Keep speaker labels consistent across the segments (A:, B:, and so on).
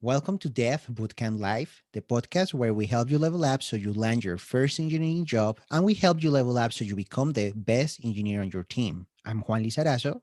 A: Welcome to Dev Bootcamp Live, the podcast where we help you level up so you land your first engineering job and we help you level up so you become the best engineer on your team. I'm Juan Lizarazo.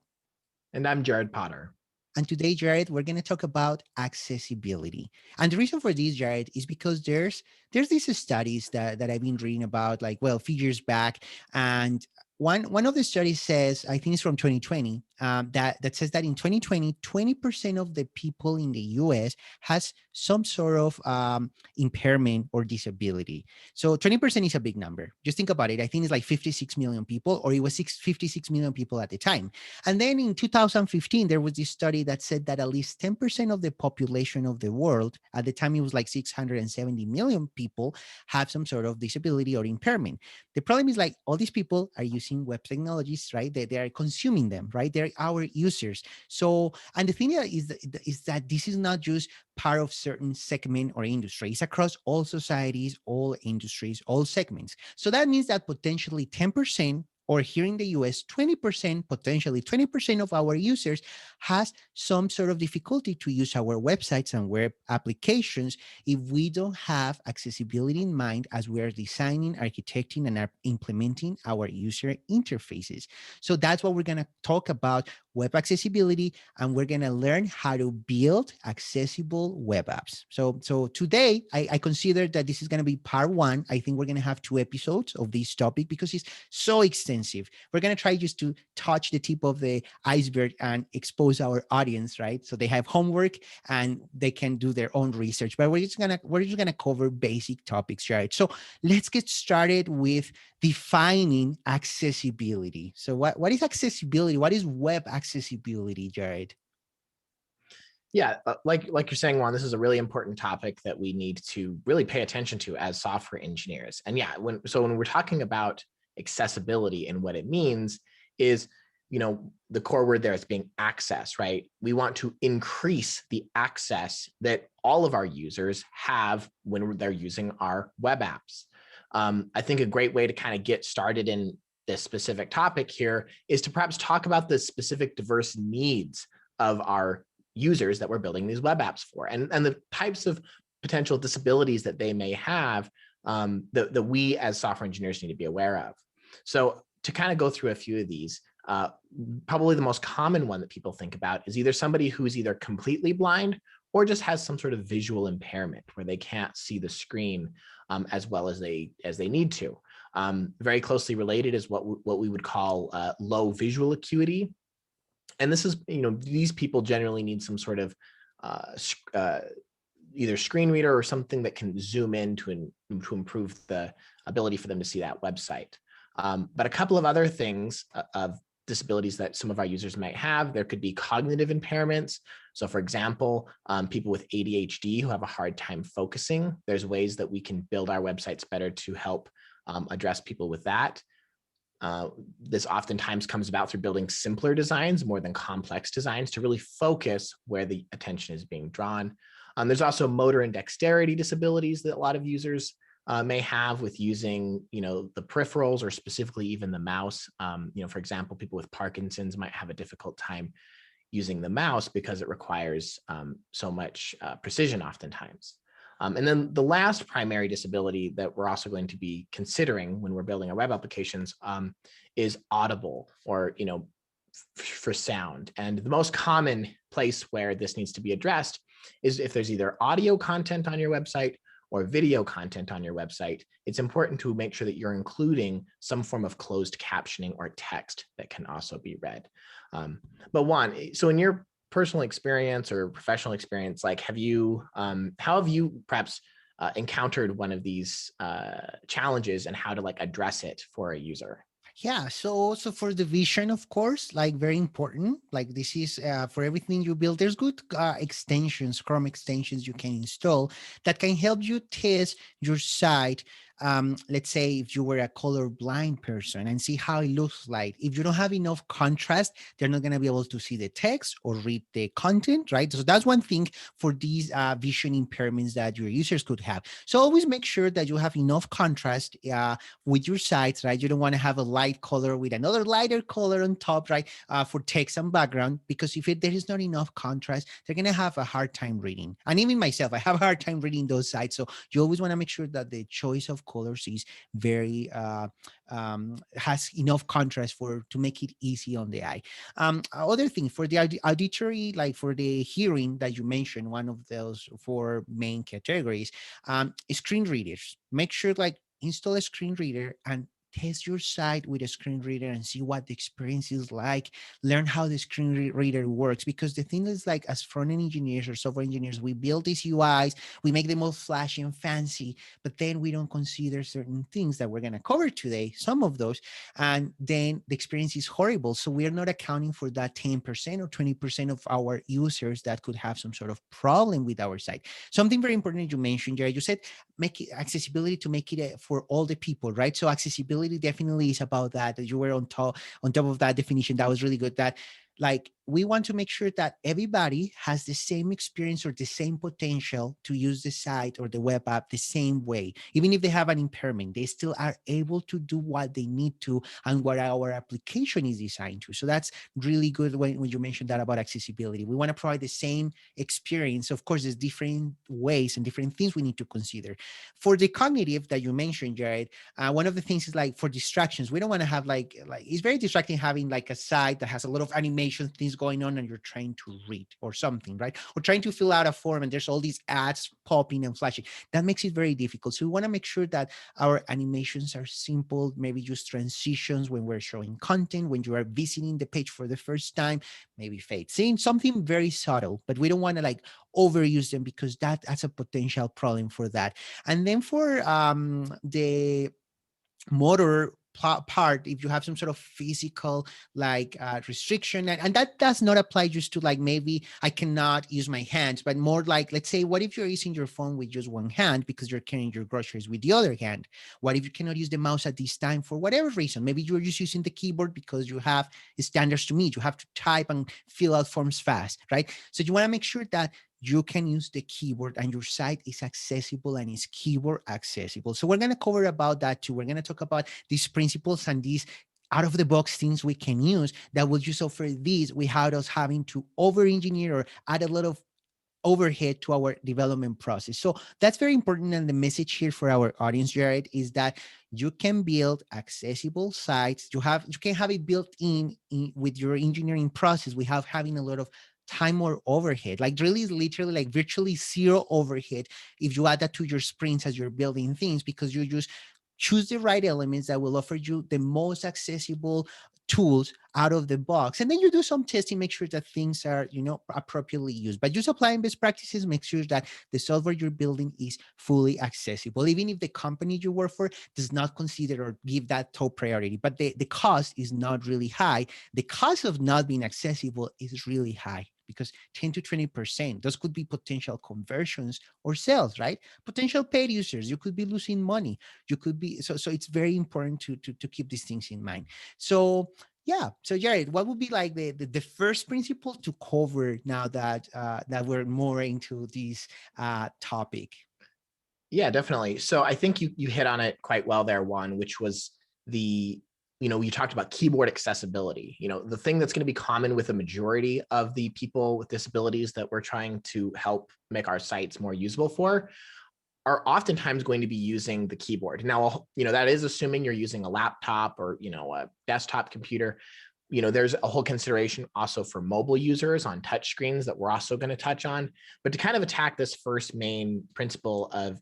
B: And I'm Jared Potter.
A: And today, Jared, we're going to talk about accessibility. And the reason for this, Jared, is because there's these studies that I've been reading about, like, well, few years back. And one of the studies says, I think it's from 2020, that says that in 2020, 20% of the people in the US has some sort of impairment or disability. So 20% is a big number. Just think about it. I think it's like 56 million people, or it was 56 million people at the time. And then in 2015, there was this study that said that at least 10% of the population of the world, at the time it was like 670 million people, have some sort of disability or impairment. The problem is like all these people are using web technologies, right? They are consuming them, right? They're our users. So, and the thing is that this is not just part of certain segment or industry. It's across all societies, all industries, all segments. So that means that potentially 10%, or here in the US, 20%, potentially 20% of our users has some sort of difficulty to use our websites and web applications if we don't have accessibility in mind as we are designing, architecting, and are implementing our user interfaces. So that's what we're going to talk about, web accessibility, and we're going to learn how to build accessible web apps. So today, I consider that this is going to be part one. I think we're going to have 2 episodes of this topic because it's so extensive. We're going to try just to touch the tip of the iceberg and expose our audience, right? So they have homework and they can do their own research, but we're just gonna cover basic topics, right? So let's get started with defining accessibility. So what is accessibility? What is web accessibility, Jared?
B: Yeah, like you're saying, Juan, this is a really important topic that we need to really pay attention to as software engineers. And yeah, when we're talking about accessibility and what it means is, the core word there is being access, right? We want to increase the access that all of our users have when they're using our web apps. I think a great way to kind of get started in this specific topic here is to perhaps talk about the specific diverse needs of our users that we're building these web apps for, and the types of potential disabilities that they may have, that we as software engineers need to be aware of. So to kind of go through a few of these, probably the most common one that people think about is either somebody who's either completely blind or just has some sort of visual impairment where they can't see the screen as well as they need to. Very closely related is what we would call low visual acuity. And this is, these people generally need some sort of either screen reader or something that can zoom in to improve the ability for them to see that website. But a couple of other things of disabilities that some of our users might have, there could be cognitive impairments. So for example, people with ADHD who have a hard time focusing, there's ways that we can build our websites better to help address people with that. This oftentimes comes about through building simpler designs more than complex designs to really focus where the attention is being drawn. There's also motor and dexterity disabilities that a lot of users may have with using, the peripherals or specifically even the mouse. For example, people with Parkinson's might have a difficult time using the mouse because it requires so much precision oftentimes. And then the last primary disability that we're also going to be considering when we're building our web applications is audible, or, for sound. And the most common place where this needs to be addressed is if there's either audio content on your website or video content on your website. It's important to make sure that you're including some form of closed captioning or text that can also be read. But Juan, so in your personal experience or professional experience, like how have you perhaps encountered one of these challenges and how to address it for a user?
A: Yeah, so also for the vision, of course, like very important. Like this is for everything you build. There's good extensions, Chrome extensions you can install that can help you test your site let's say if you were a colorblind person and see how it looks like. If you don't have enough contrast, they're not going to be able to see the text or read the content, right? So that's one thing for these vision impairments that your users could have. So always make sure that you have enough contrast with your sites, right? You don't want to have a light color with another lighter color on top, right? For text and background, because if there is not enough contrast, they're going to have a hard time reading. And even myself, I have a hard time reading those sites. So you always want to make sure that the choice of colors is very has enough contrast for to make it easy on the eye. Other thing for the auditory, like for the hearing that you mentioned, one of those four main categories, screen readers. Make sure like install a screen reader and test your site with a screen reader and see what the experience is like. Learn how the screen reader works, because the thing is, like, as front-end engineers or software engineers, we build these UIs, we make them all flashy and fancy, but then we don't consider certain things that we're going to cover today, some of those, and then the experience is horrible. So we're not accounting for that 10% or 20% of our users that could have some sort of problem with our site. Something very important you mentioned, Jared, you said make it accessibility to make it for all the people, right? So accessibility definitely is about that. That you were on top of that definition. That was really good. That, like, we want to make sure that everybody has the same experience or the same potential to use the site or the web app the same way. Even if they have an impairment, they still are able to do what they need to and what our application is designed to. So that's really good when you mentioned that about accessibility. We want to provide the same experience. Of course, there's different ways and different things we need to consider. For the cognitive that you mentioned, Jared, one of the things is, like, for distractions. We don't want to have like it's very distracting having like a site that has a lot of animation things going on and you're trying to read or something, right? Or trying to fill out a form and there's all these ads popping and flashing. That makes it very difficult. So we want to make sure that our animations are simple, maybe use transitions when we're showing content, when you are visiting the page for the first time, maybe fade scene, something very subtle, but we don't want to like overuse them, because that's a potential problem for that. And then for the motor part, if you have some sort of physical like restriction, and that does not apply just to, like, maybe I cannot use my hands, but more like, let's say, what if you're using your phone with just one hand because you're carrying your groceries with the other hand? What if you cannot use the mouse at this time for whatever reason? Maybe you're just using the keyboard because you have standards to meet, you have to type and fill out forms fast, right? So you want to make sure that you can use the keyboard and your site is accessible and is keyboard accessible. So we're going to cover about that too. We're going to talk about these principles and these out of the box things we can use that will just offer these without us having to over engineer or add a lot of overhead to our development process. So that's very important. And the message here for our audience, Jared, is that you can build accessible sites. You can have it built in with your engineering process without having a lot of time or overhead, like really literally like virtually zero overhead if you add that to your sprints as you're building things, because you just choose the right elements that will offer you the most accessible tools out of the box, and then you do some testing, make sure that things are appropriately used, but just applying best practices. Make sure that the software you're building is fully accessible, even if the company you work for does not consider or give that top priority, but the cost is not really high. The cost of not being accessible is really high, because 10 to 20%, those could be potential conversions or sales, right? Potential paid users, you could be losing money. You could be, so it's very important to keep these things in mind. So yeah. So Jared, what would be like the first principle to cover now that that we're more into this topic?
B: Yeah, definitely. So I think you hit on it quite well there, Juan, which was the, you talked about keyboard accessibility. The thing that's going to be common with a majority of the people with disabilities that we're trying to help make our sites more usable for are oftentimes going to be using the keyboard. Now, that is assuming you're using a laptop or, a desktop computer. There's a whole consideration also for mobile users on touch screens that we're also going to touch on. But to kind of attack this first main principle of,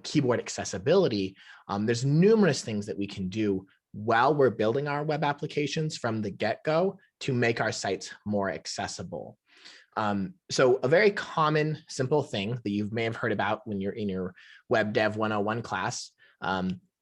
B: keyboard accessibility, there's numerous things that we can do while we're building our web applications from the get-go to make our sites more accessible. So a very common, simple thing that you may have heard about when you're in your Web Dev 101 class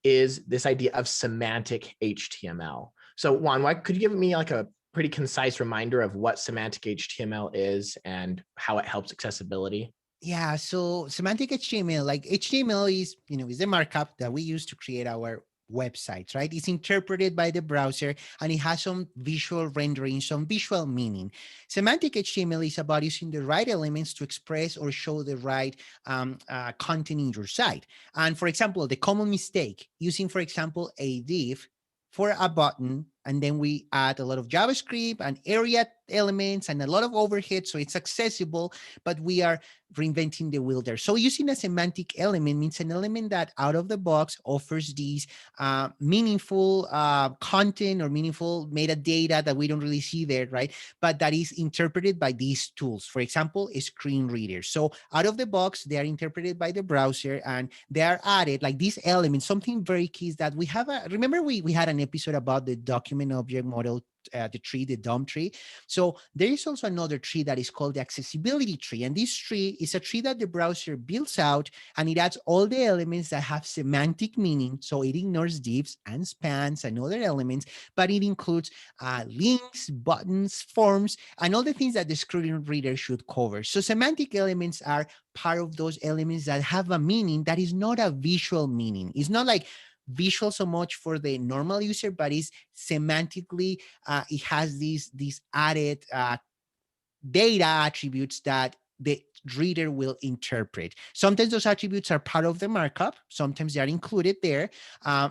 B: is this idea of semantic HTML. So Juan, could you give me like a pretty concise reminder of what semantic HTML is and how it helps accessibility?
A: Yeah, so semantic HTML, like HTML is, is the markup that we use to create our websites, right? It's interpreted by the browser and it has some visual rendering, some visual meaning. Semantic HTML is about using the right elements to express or show the right content in your site. And for example, the common mistake using, for example, a div for a button, and then we add a lot of JavaScript and area elements and a lot of overhead so it's accessible, but we are reinventing the wheel there. So using a semantic element means an element that out of the box offers these meaningful content or meaningful metadata that we don't really see there, right? But that is interpreted by these tools. For example, a screen reader. So out of the box, they are interpreted by the browser and they are added like these elements. Something very key is that we have remember we had an episode about the document object model, the tree, the DOM tree. So there is also another tree that is called the accessibility tree. And this tree is a tree that the browser builds out and it adds all the elements that have semantic meaning. So it ignores divs and spans and other elements, but it includes links, buttons, forms, and all the things that the screen reader should cover. So semantic elements are part of those elements that have a meaning that is not a visual meaning. It's not like visual so much for the normal user, but is semantically it has these added data attributes that the reader will interpret. Sometimes those attributes are part of the markup. Sometimes they are included there,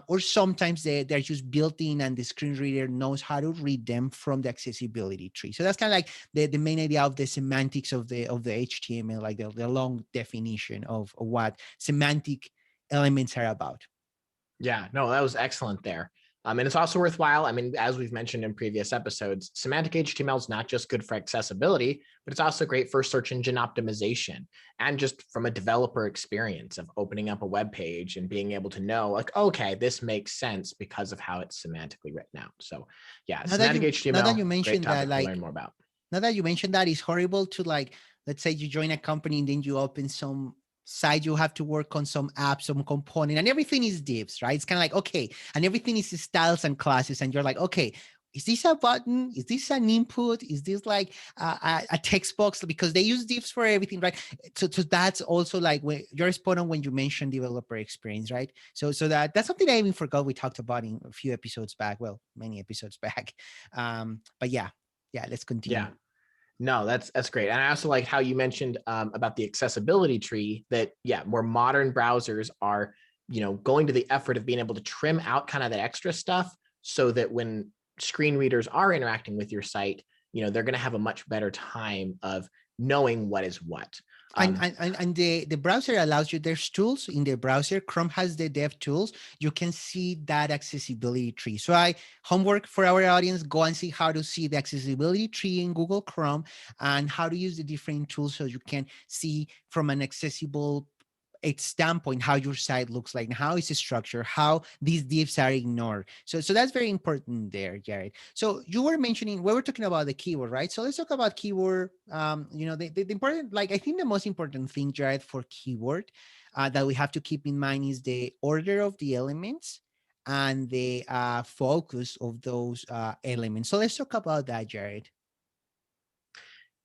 A: or sometimes they're just built in, and the screen reader knows how to read them from the accessibility tree. So that's kind of like the main idea of the semantics of the HTML, like the long definition of what semantic elements are about.
B: Yeah, no, that was excellent there. And it's also worthwhile. I mean, as we've mentioned in previous episodes, semantic HTML is not just good for accessibility, but it's also great for search engine optimization and just from a developer experience of opening up a web page and being able to know, like, okay, this makes sense because of how it's semantically written out. So, yeah,
A: Now that
B: semantic
A: you now that you
B: HTML, great
A: mentioned that,
B: topic to
A: like
B: learn more about.
A: now that you mentioned that, it's horrible to, like, let's say you join a company and then you open some site, you have to work on some app, some component, and everything is divs, right? It's kind of like, okay, and everything is styles and classes, and you're like, okay, is this a button? Is this an input? Is this like a text box? Because they use divs for everything, right? So that's also like when you're spot on when you mentioned developer experience, right? So that's something I even forgot we talked about in a few episodes back. Well, many episodes back. But yeah, let's continue.
B: Yeah. No, that's great. And I also like how you mentioned about the accessibility tree that, yeah, more modern browsers are, going to the effort of being able to trim out kind of that extra stuff so that when screen readers are interacting with your site, they're going to have a much better time of knowing what is what.
A: And the browser allows you, there's tools in the browser. Chrome has the dev tools. You can see that accessibility tree. So homework for our audience, go and see how to see the accessibility tree in Google Chrome and how to use the different tools so you can see from an accessible its standpoint how your site looks like and how it's structured, how these divs are ignored. So that's very important there, Jared. So you were mentioning, we were talking about the keyword, right? So let's talk about keyword. The important, like, I think the most important thing, Jared, for keyword that we have to keep in mind is the order of the elements and the focus of those elements. So let's talk about that, Jared.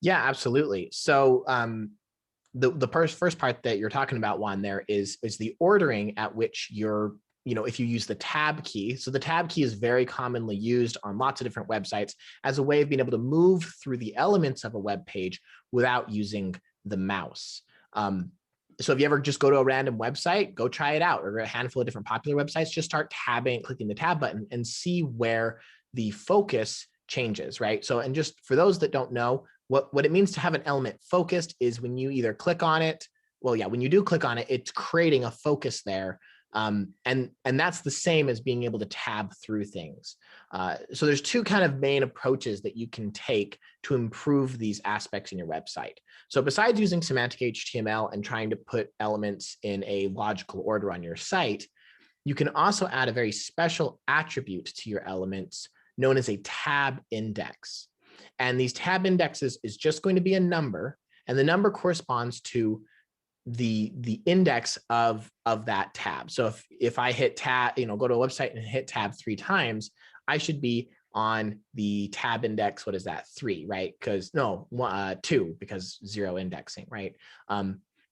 B: Yeah, absolutely. So the first part that you're talking about, Juan, there is the ordering at which you're, if you use the tab key. So the tab key is very commonly used on lots of different websites as a way of being able to move through the elements of a web page without using the mouse. So if you ever just go to a random website, go try it out, or a handful of different popular websites, just start tabbing, clicking the tab button and see where the focus changes, right? So, and just for those that don't know, what it means to have an element focused is when you either click on it, well, yeah, when you do click on it, it's creating a focus there. And that's the same as being able to tab through things. So there's two kind of main approaches that you can take to improve these aspects in your website. So besides using semantic HTML and trying to put elements in a logical order on your site, you can also add a very special attribute to your elements known as a tab index. And these tab indexes is just going to be a number, and the number corresponds to the index of that tab. So if I hit tab, go to a website and hit tab 3 times, I should be on the tab index. What is that? 3, right? Because no, 2, because 0 indexing, right?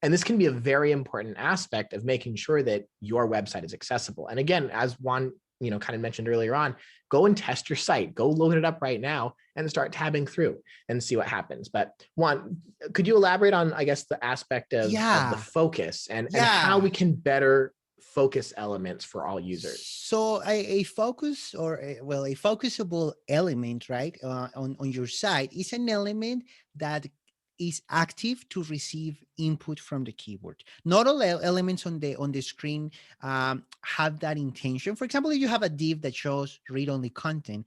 B: And this can be a very important aspect of making sure that your website is accessible. And again, as Juan, kind of mentioned earlier on, go and test your site, go load it up right now and start tabbing through and see what happens. But Juan, could you elaborate on, I guess, the aspect of the
A: Yeah.
B: focus and how
A: Yeah.
B: we can better focus elements for all users?
A: So a focus or a focusable element, right, on your site is an element that is active to receive input from the keyboard. Not all elements on the screen have that intention. For example, if you have a div that shows read only content,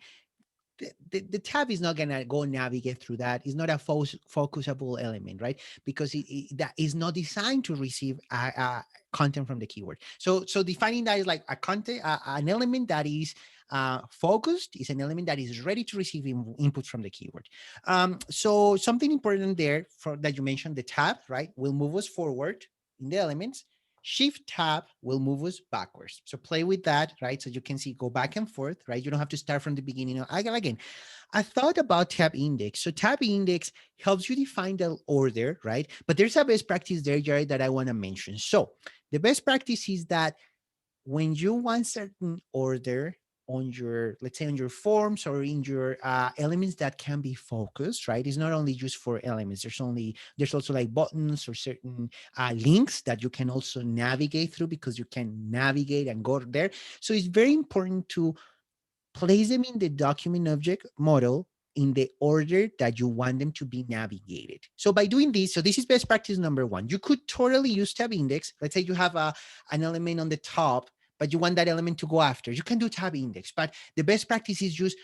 A: the tab is not gonna go navigate through that. It's not a focusable element, right? Because that is not designed to receive content from the keyword. So defining that is like a content, an element that is focused is an element that is ready to receive input from the keyword. So something important there for that you mentioned, the tab, right, will move us forward in the elements. Shift tab will move us backwards. So play with that, right? So you can see go back and forth, right? You don't have to start from the beginning. Again, I thought about tab index. So tab index helps you define the order, right? But there's a best practice there, Jared, that I want to mention. So the best practice is that when you want certain order on your, let's say on your forms or in your elements that can be focused, right? It's not only just for elements. There's also like buttons or certain links that you can also navigate through because you can navigate and go there. So it's very important to place them in the document object model in the order that you want them to be navigated. So by doing this, so this is best practice number one. You could totally use tab index. Let's say you have an element on the top, but you want that element to go after. You can do tab index, but the best practice is just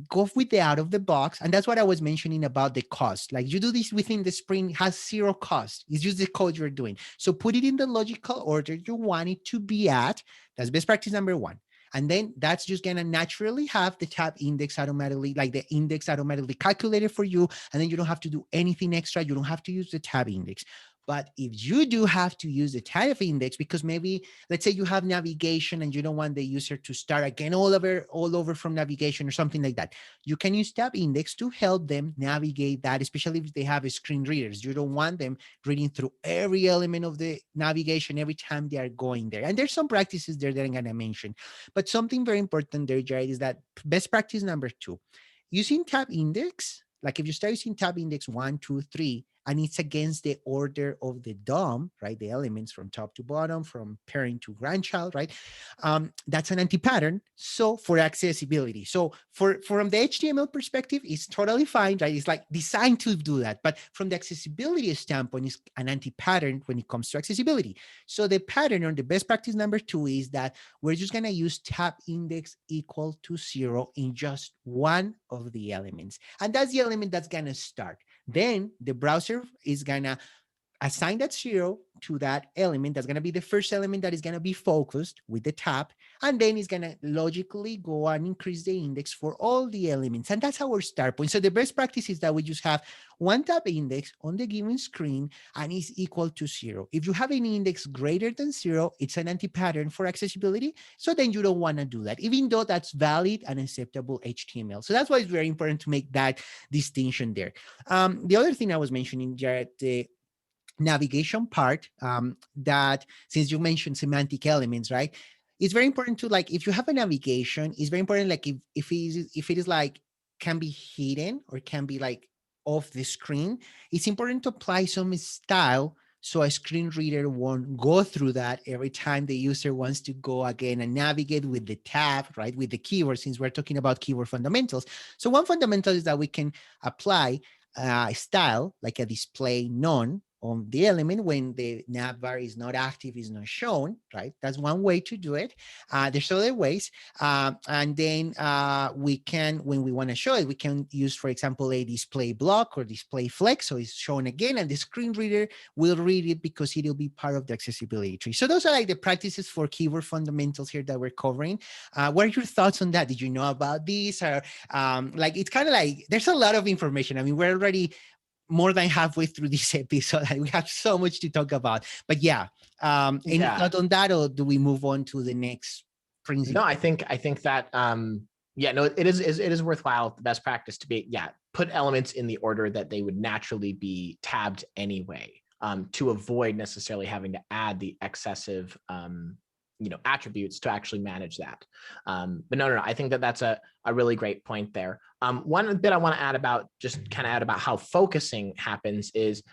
A: go with the out of the box. And that's what I was mentioning about the cost. Like you do this within the sprint, has zero cost. It's just the code you're doing. So put it in the logical order you want it to be at. That's best practice number one. And then that's just going to naturally have the tab index automatically, like the index automatically calculated for you. And then you don't have to do anything extra. You don't have to use the tab index. But if you do have to use the tab index, because maybe let's say you have navigation and you don't want the user to start again all over from navigation or something like that, you can use tab index to help them navigate that, especially if they have screen readers. You don't want them reading through every element of the navigation every time they are going there. And there's some practices there that I'm going to mention. But something very important there, Jared, is that best practice number two, using tab index, like if you start using tab index 1, 2, 3, and it's against the order of the DOM, right? The elements from top to bottom, from parent to grandchild, right? That's an anti-pattern. So for accessibility, so from the HTML perspective, it's totally fine, right? It's like designed to do that. But from the accessibility standpoint, it's an anti-pattern when it comes to accessibility. So the pattern or the best practice number two is that we're just gonna use tab index equal to 0 in just one of the elements. And that's the element that's gonna start. Then the browser is gonna assign that 0 to that element. That's going to be the first element that is going to be focused with the tab. And then it's going to logically go and increase the index for all the elements. And that's our start point. So the best practice is that we just have one tab index on the given screen and is equal to 0. If you have an index greater than 0, it's an anti-pattern for accessibility. So then you don't want to do that, even though that's valid and acceptable HTML. So that's why it's very important to make that distinction there. The other thing I was mentioning, Jared, the navigation part, that since you mentioned semantic elements, right, it's very important to, like, if you have a navigation, it's very important, like if it is like can be hidden or can be like off the screen, it's important to apply some style so a screen reader won't go through that every time the user wants to go again and navigate with the tab, right, with the keyword, since we're talking about keyword fundamentals. So one fundamental is that we can apply style like a display none on the element when the nav bar is not active, is not shown, right? That's one way to do it. There's other ways. And then we can, when we want to show it, we can use, for example, a display block or display flex. So it's shown again and the screen reader will read it because it'll be part of the accessibility tree. So those are like the practices for keyword fundamentals here that we're covering. What are your thoughts on that? Did you know about these? Or like, it's kind of like, there's a lot of information. I mean, we're already more than halfway through this episode. We have so much to talk about. But yeah, any
B: Yeah.
A: thought on that, or do we move on to the next
B: No,
A: principle?
B: I think that yeah, no, it is worthwhile. The best practice to be, yeah, put elements in the order that they would naturally be tabbed anyway. to avoid necessarily having to add the excessive attributes to actually manage that. But no, I think that that's a really great point there. One bit I want to add about, just kind of add about how focusing happens is,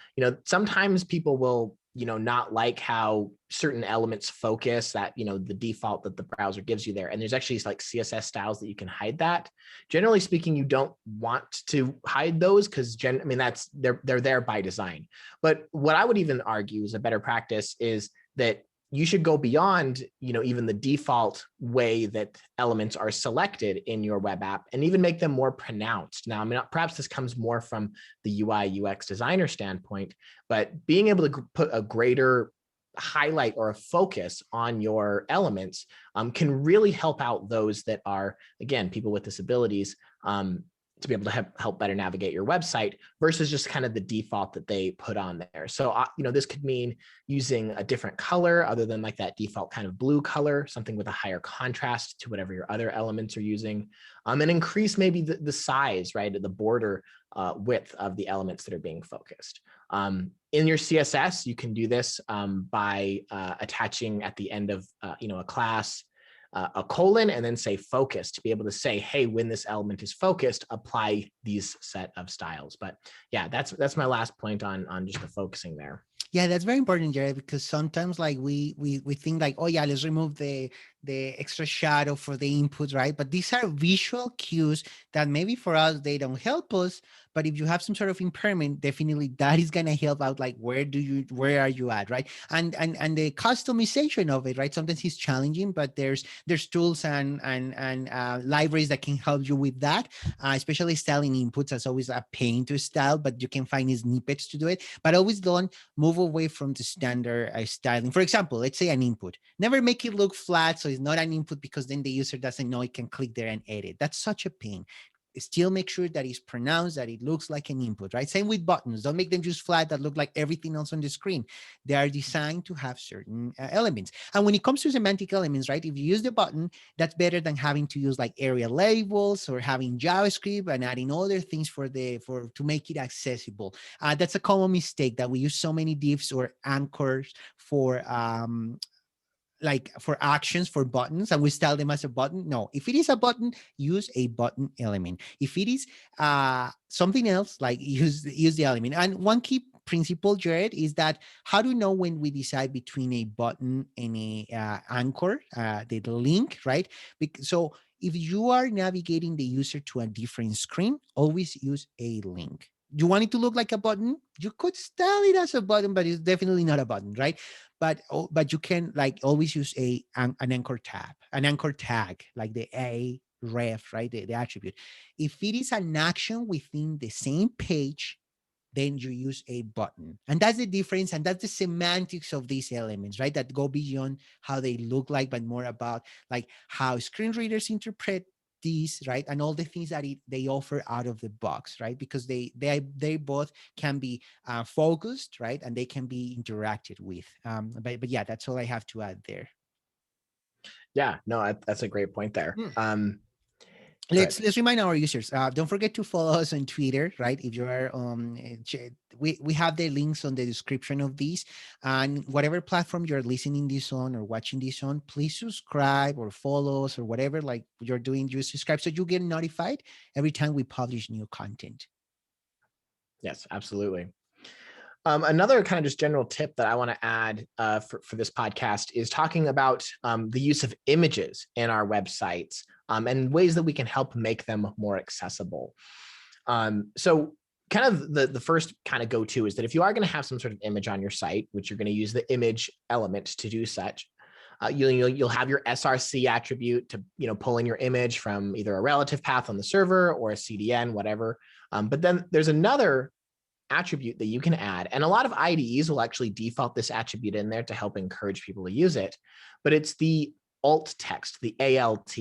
B: sometimes people will, not like how certain elements focus, that, the default that the browser gives you there. And there's actually like CSS styles that you can hide that. Generally speaking, you don't want to hide those because they're there by design. But what I would even argue is a better practice is that you should go beyond, even the default way that elements are selected in your web app, and even make them more pronounced. Now, perhaps this comes more from the UI UX designer standpoint, but being able to put a greater highlight or a focus on your elements can really help out those that are, again, people with disabilities, to be able to help better navigate your website versus just kind of the default that they put on there. So, this could mean using a different color other than like that default kind of blue color, something with a higher contrast to whatever your other elements are using, and increase maybe the size, right, the border width of the elements that are being focused. In your CSS, you can do this by attaching at the end of a class a colon and then say focus, to be able to say, hey, when this element is focused, apply these set of styles. But yeah, that's my last point on just the focusing there.
A: Yeah, that's very important, Jared, because sometimes like we think like, oh yeah, let's remove the extra shadow for the inputs, right? But these are visual cues that maybe for us they don't help us, but if you have some sort of impairment, definitely that is gonna help out. Like where are you at, right? And the customization of it, right? Sometimes it's challenging, but there's tools and libraries that can help you with that. Especially styling inputs, that's always a pain to style, but you can find snippets to do it. But always don't move away from the standard styling. For example, let's say an input. Never make it look flat so it's not an input, because then the user doesn't know it can click there and edit. That's such a pain. Still make sure that it's pronounced, that it looks like an input, right? Same with buttons. Don't make them just flat that look like everything else on the screen. They are designed to have certain elements. And when it comes to semantic elements, right, if you use the button, that's better than having to use like area labels or having JavaScript and adding other things to make it accessible. That's a common mistake, that we use so many divs or anchors for like for actions, for buttons, and we style them as a button. No, if it is a button, use a button element. If it is something else, like use the element. And one key principle, Jared, is that how do you know when we decide between a button and a anchor, the link, right? So if you are navigating the user to a different screen, always use a link. You want it to look like a button, you could style it as a button, but it's definitely not a button, right? But you can like always use an anchor tag, like the a ref, right? The attribute. If it is an action within the same page, then you use a button. And that's the difference. And that's the semantics of these elements, right? That go beyond how they look like, but more about like how screen readers interpret these, right? And all the things that they offer out of the box, right? Because they both can be focused, right? And they can be interacted with. But yeah, that's all I have to add there.
B: Yeah, no, that's a great point there.
A: Let's remind our users. Don't forget to follow us on Twitter, right? If you are we have the links on the description of these, and whatever platform you're listening this on or watching this on, please subscribe or follow us or whatever like you're doing. You subscribe so you get notified every time we publish new content.
B: Yes, absolutely. Another kind of just general tip that I want to add for this podcast is talking about the use of images in our websites and ways that we can help make them more accessible. So kind of the first kind of go-to is that if you are going to have some sort of image on your site, which you're going to use the image element to do such, you'll have your SRC attribute to pull in your image from either a relative path on the server or a CDN, whatever. But then there's another attribute that you can add, and a lot of IDEs will actually default this attribute in there to help encourage people to use it, but it's the alt text, the ALT.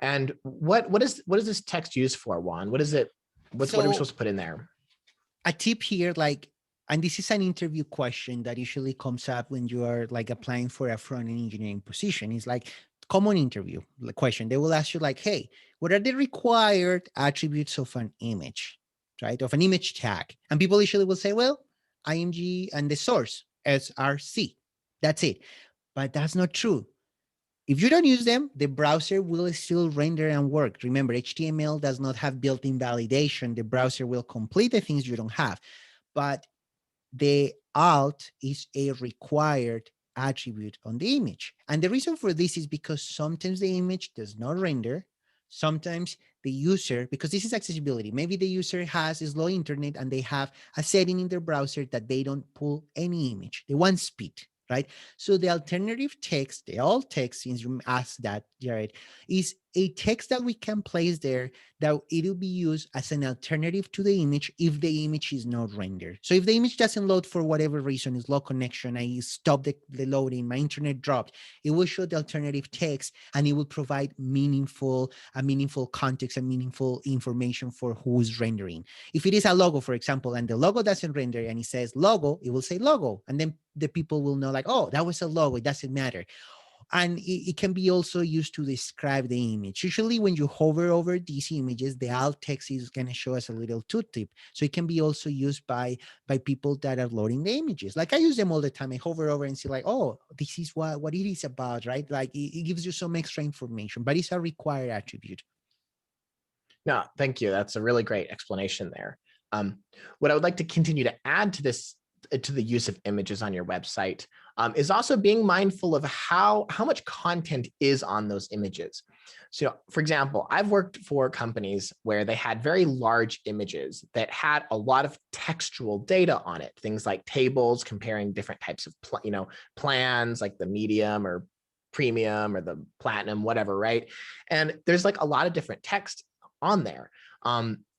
B: And what is this text used for, Juan? What is it? What are we supposed to put in there?
A: A tip here, like, and this is an interview question that usually comes up when you are like applying for a front-end engineering position. It's like common interview question. They will ask you like, hey, what are the required attributes of an image? Right? Of an image tag. And people usually will say, well, img and the source src. That's it. But that's not true. If you don't use them, the browser will still render and work. Remember, HTML does not have built-in validation. The browser will complete the things you don't have. But the alt is a required attribute on the image. And the reason for this is because sometimes the image does not render. Sometimes the user, because this is accessibility, maybe the user has a slow internet and they have a setting in their browser that they don't pull any image. They want speed, right? So the alternative text, the alt text, since you asked that, Jared, is a text that we can place there that it will be used as an alternative to the image if the image is not rendered. So if the image doesn't load for whatever reason, is low connection, I stopped the loading, my internet dropped, it will show the alternative text and it will provide a meaningful context and meaningful information for who's rendering. If it is a logo, for example, and the logo doesn't render and it says logo, it will say logo. And then the people will know like, oh, that was a logo, it doesn't matter. And it can be also used to describe the image. Usually when you hover over these images, the alt text is going to show us a little tooltip. So it can be also used by people that are loading the images. Like I use them all the time. I hover over and see like, oh, this is what it is about, right? Like it gives you some extra information, but it's a required attribute.
B: No, thank you. That's a really great explanation there. What I would like to continue to add to this, to the use of images on your website, is also being mindful of how much content is on those images. So, for example, I've worked for companies where they had very large images that had a lot of textual data on it, things like tables comparing different types of plans, like the medium or premium or the platinum, whatever, right? And there's like a lot of different text on there.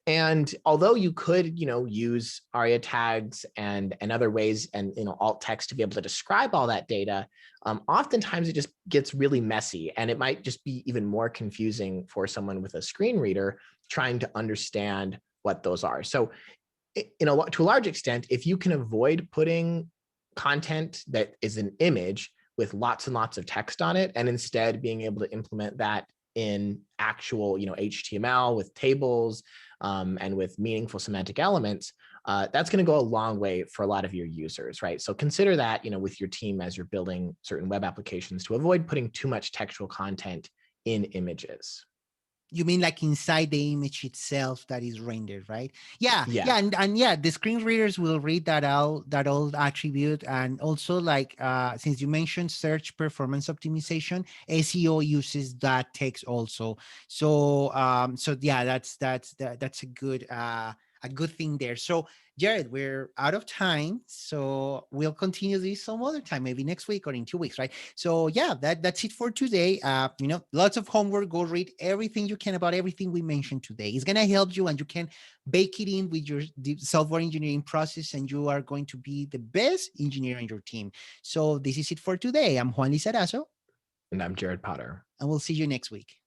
B: And although you could, use ARIA tags and other ways and, alt text to be able to describe all that data, oftentimes it just gets really messy and it might just be even more confusing for someone with a screen reader trying to understand what those are. So, to a large extent, if you can avoid putting content that is an image with lots and lots of text on it, and instead being able to implement that in actual, HTML with tables and with meaningful semantic elements, that's going to go a long way for a lot of your users, right? So consider that, with your team as you're building certain web applications to avoid putting too much textual content in images.
A: You mean like inside the image itself that is rendered, right? Yeah,
B: Yeah.
A: yeah, and yeah, the screen readers will read that old attribute, and also like since you mentioned search performance optimization, SEO uses that text also. So yeah, that's a good thing there. So Jared, we're out of time, so we'll continue this some other time, maybe next week or in 2 weeks, right? So yeah, that's it for today. Lots of homework. Go read everything you can about everything we mentioned today. It's gonna help you, and you can bake it in with your software engineering process, and you are going to be the best engineer on your team. So this is it for today. I'm Juan Lizarazo,
B: And I'm Jared Potter.
A: and we'll see you next week.